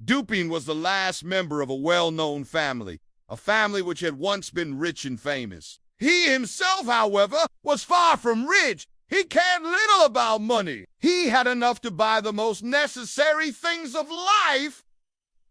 Dupin was the last member of a well-known family, a family which had once been rich and famous. He himself, however, was far from rich. He cared little about money. He had enough to buy the most necessary things of life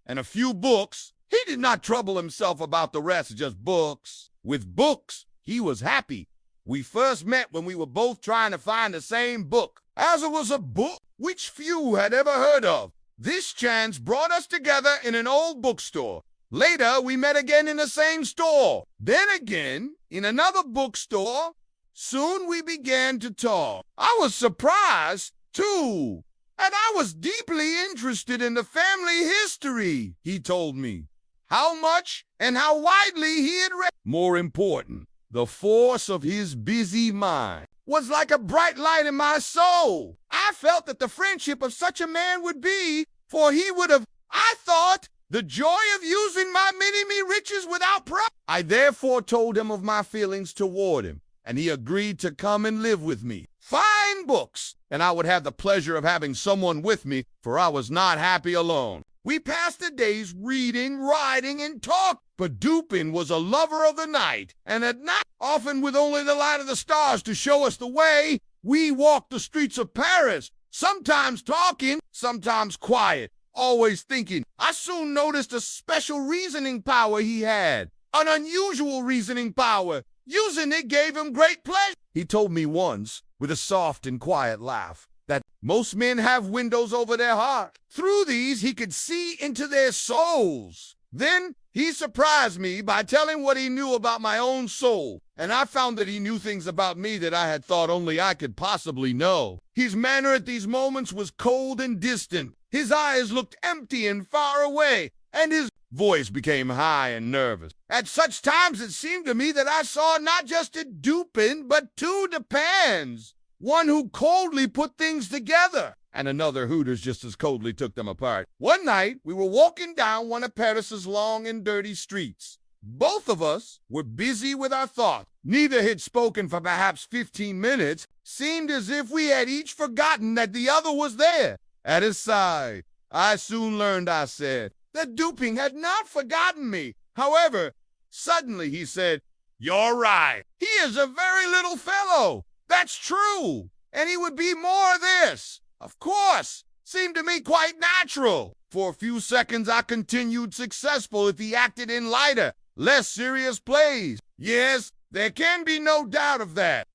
and a few books. He did not trouble himself about the rest, just books. With books, he was happy. We first met when we were both trying to find the same book, as it was a book which few had ever heard of. This chance brought us together in an old bookstore. Later, we met again in the same store, then again in another bookstore. Soon we began to talk. I was surprised, too, and I was deeply interested in the family history, he told me. How much and how widely he had read. More important, the force of his busy mind was like a bright light in my soul. I felt that the friendship of such a man would be, for he would have, I thought, the joy of using my many riches without price. I therefore told him of my feelings toward him, and he agreed to come and live with me. Fine books, and I would have the pleasure of having someone with me, for I was not happy alone. We passed the days reading, writing, and talking. But Dupin was a lover of the night, and at night, often with only the light of the stars to show us the way, we walked the streets of Paris, sometimes talking, sometimes quiet, always thinking. I soon noticed a special reasoning power he had, an unusual reasoning power. Using it gave him great pleasure. He told me once, with a soft and quiet laugh, that most men have windows over their heart. Through these, he could see into their souls. Then he surprised me by telling what he knew about my own soul, and I found that he knew things about me that I had thought only I could possibly know. His manner at these moments was cold and distant. His eyes looked empty and far away, and his voice became high and nervous. At such times it seemed to me that I saw not just a Dupin, but two Dupins. One who coldly put things together, and another who just as coldly took them apart. One night, we were walking down one of Paris's long and dirty streets. Both of us were busy with our thoughts. Neither had spoken for perhaps 15 minutes. Seemed as if we had each forgotten that the other was there, at his side. I soon learned, I said, that Dupin had not forgotten me. However, suddenly he said, "You're right. He is a very little fellow. That's true. And he would be more of this. Of course. Seemed to me quite natural." For a few seconds I continued successful if he acted in lighter, less serious plays. Yes, there can be no doubt of that.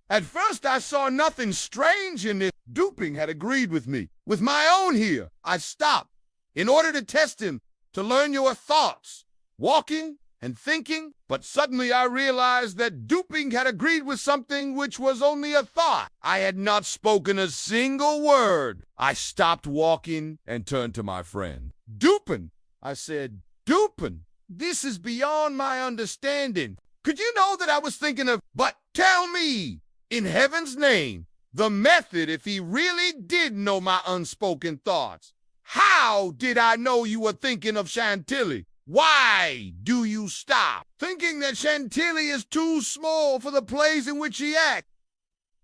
At first I saw nothing strange in this. Dupin had agreed with me. With my own here, I stopped in order to test him, to learn your thoughts, walking and thinking. But suddenly I realized that Dupin had agreed with something which was only a thought. I had not spoken a single word. I stopped walking and turned to my friend. "Dupin," I said, "Dupin, this is beyond my understanding. Could you know that I was thinking of, but tell me, in heaven's name, the method if he really did know my unspoken thoughts. How did I know you were thinking of Chantilly? Why do you stop thinking that Chantilly is too small for the plays in which he acts?"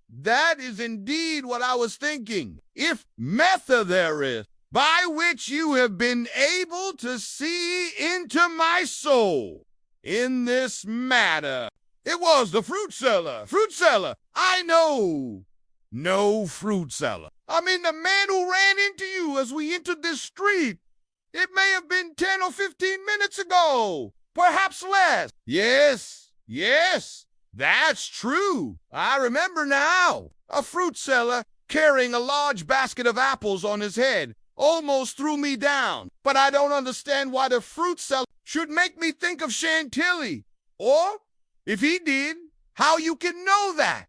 "That is indeed what I was thinking. If method there is, by which you have been able to see into my soul in this matter." "It was the fruit seller. Fruit seller. I know. No fruit seller. I mean the man who ran into you as we entered this street. It may have been 10 or 15 minutes ago, perhaps less." Yes, that's true. I remember now. A fruit seller carrying a large basket of apples on his head almost threw me down. But I don't understand why the fruit seller should make me think of Chantilly. Or, if he did, how you can know that.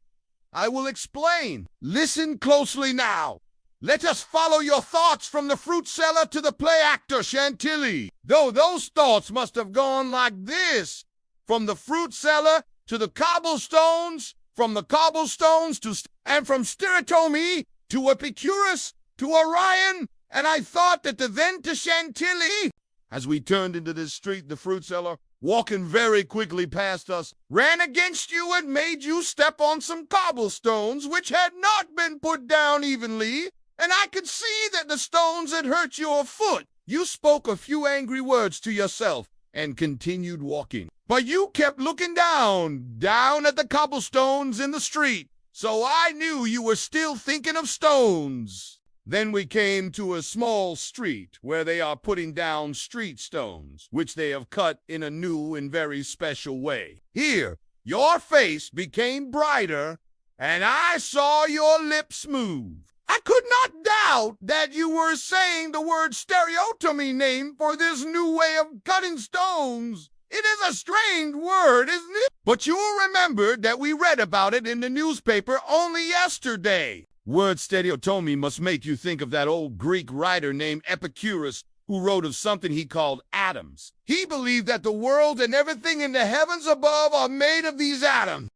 I will explain. Listen closely now. Let us follow your thoughts from the fruit seller to the play actor Chantilly. Though those thoughts must have gone like this: from the fruit seller to the cobblestones, from the cobblestones and from Stereotomy to Epicurus to Orion, and I thought that then to Chantilly. As we turned into this street, the fruit seller, walking very quickly past us, ran against you and made you step on some cobblestones which had not been put down evenly, and I could see that the stones had hurt your foot. You spoke a few angry words to yourself and continued walking. But you kept looking down at the cobblestones in the street, so I knew you were still thinking of stones. Then we came to a small street where they are putting down street stones, which they have cut in a new and very special way. Here, your face became brighter, and I saw your lips move. I could not doubt that you were saying the word stereotomy name for this new way of cutting stones. It is a strange word, isn't it? But you remembered that we read about it in the newspaper only yesterday. Word stereotomy must make you think of that old Greek writer named Epicurus who wrote of something he called atoms. He believed that the world and everything in the heavens above are made of these atoms.